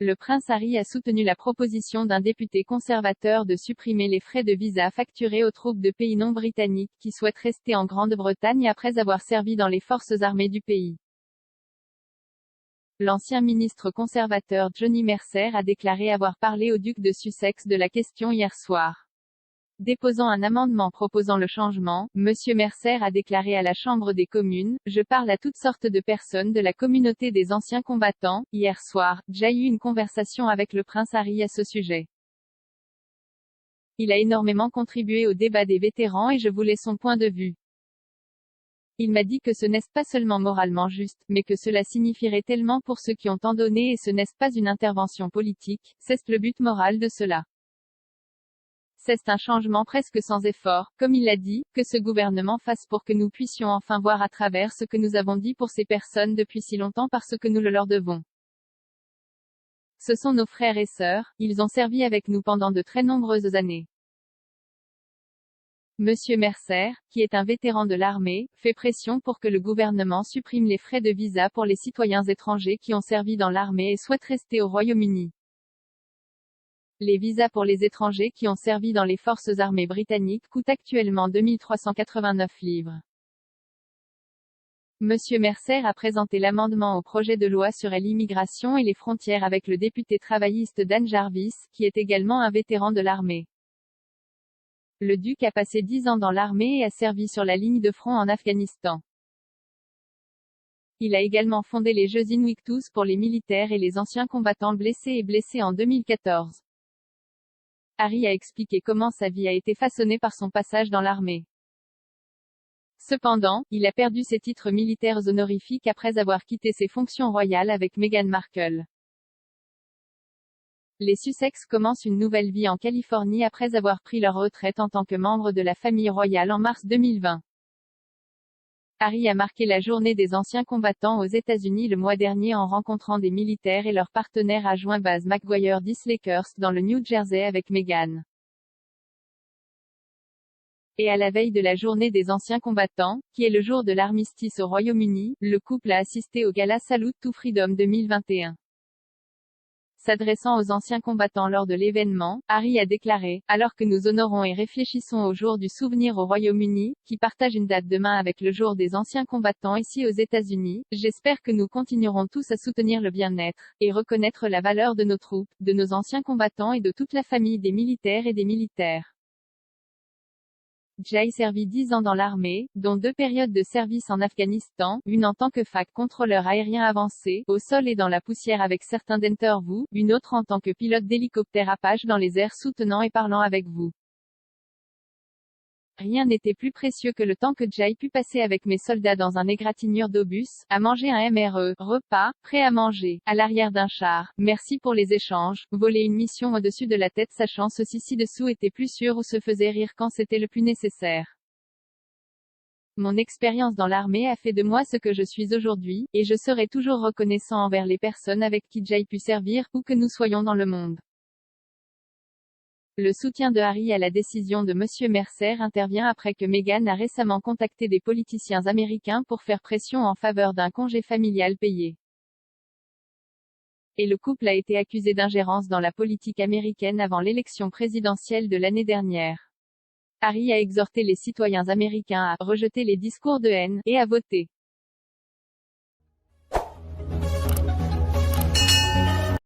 Le prince Harry a soutenu la proposition d'un député conservateur de supprimer les frais de visa facturés aux troupes de pays non britanniques qui souhaitent rester en Grande-Bretagne après avoir servi dans les forces armées du pays. L'ancien ministre conservateur Johnny Mercer a déclaré avoir parlé au duc de Sussex de la question hier soir. Déposant un amendement proposant le changement, M. Mercer a déclaré à la Chambre des communes: « Je parle à toutes sortes de personnes de la communauté des anciens combattants. Hier soir, j'ai eu une conversation avec le prince Harry à ce sujet. Il a énormément contribué au débat des vétérans et je voulais son point de vue. Il m'a dit que ce n'est pas seulement moralement juste, mais que cela signifierait tellement pour ceux qui ont tant donné et ce n'est pas une intervention politique, c'est le but moral de cela. C'est un changement presque sans effort, comme il l'a dit, que ce gouvernement fasse pour que nous puissions enfin voir à travers ce que nous avons dit pour ces personnes depuis si longtemps parce que nous le leur devons. Ce sont nos frères et sœurs, ils ont servi avec nous pendant de très nombreuses années. » Monsieur Mercer, qui est un vétéran de l'armée, fait pression pour que le gouvernement supprime les frais de visa pour les citoyens étrangers qui ont servi dans l'armée et souhaitent rester au Royaume-Uni. Les visas pour les étrangers qui ont servi dans les forces armées britanniques coûtent actuellement 2 389 livres. Monsieur Mercer a présenté l'amendement au projet de loi sur l'immigration et les frontières avec le député travailliste Dan Jarvis, qui est également un vétéran de l'armée. Le duc a passé 10 ans dans l'armée et a servi sur la ligne de front en Afghanistan. Il a également fondé les Jeux Invictus pour les militaires et les anciens combattants blessés en 2014. Harry a expliqué comment sa vie a été façonnée par son passage dans l'armée. Cependant, il a perdu ses titres militaires honorifiques après avoir quitté ses fonctions royales avec Meghan Markle. Les Sussex commencent une nouvelle vie en Californie après avoir pris leur retraite en tant que membre de la famille royale en mars 2020. Harry a marqué la journée des anciens combattants aux États-Unis le mois dernier en rencontrant des militaires et leurs partenaires adjoints Baz McGuire d'Islakehurst dans le New Jersey avec Meghan. Et à la veille de la journée des anciens combattants, qui est le jour de l'armistice au Royaume-Uni, le couple a assisté au gala Salute to Freedom 2021. S'adressant aux anciens combattants lors de l'événement, Harry a déclaré: « Alors que nous honorons et réfléchissons au jour du souvenir au Royaume-Uni, qui partage une date demain avec le jour des anciens combattants ici aux États-Unis, j'espère que nous continuerons tous à soutenir le bien-être, et reconnaître la valeur de nos troupes, de nos anciens combattants et de toute la famille des militaires et des militaires. » Jay servi 10 ans dans l'armée, dont 2 périodes de service en Afghanistan, une en tant que FAC contrôleur aérien avancé, au sol et dans la poussière avec certains d'Interview, une autre en tant que pilote d'hélicoptère Apache dans les airs soutenant et parlant avec vous. Rien n'était plus précieux que le temps que Jay put passer avec mes soldats dans un égratignure d'obus, à manger un MRE, repas, prêt à manger, à l'arrière d'un char. Merci pour les échanges, voler une mission au-dessus de la tête sachant ceci ci-dessous était plus sûr ou se faisait rire quand c'était le plus nécessaire. Mon expérience dans l'armée a fait de moi ce que je suis aujourd'hui, et je serai toujours reconnaissant envers les personnes avec qui Jay pu servir, où que nous soyons dans le monde. Le soutien de Harry à la décision de M. Mercer intervient après que Meghan a récemment contacté des politiciens américains pour faire pression en faveur d'un congé familial payé. Et le couple a été accusé d'ingérence dans la politique américaine avant l'élection présidentielle de l'année dernière. Harry a exhorté les citoyens américains à « rejeter les discours de haine » et à voter.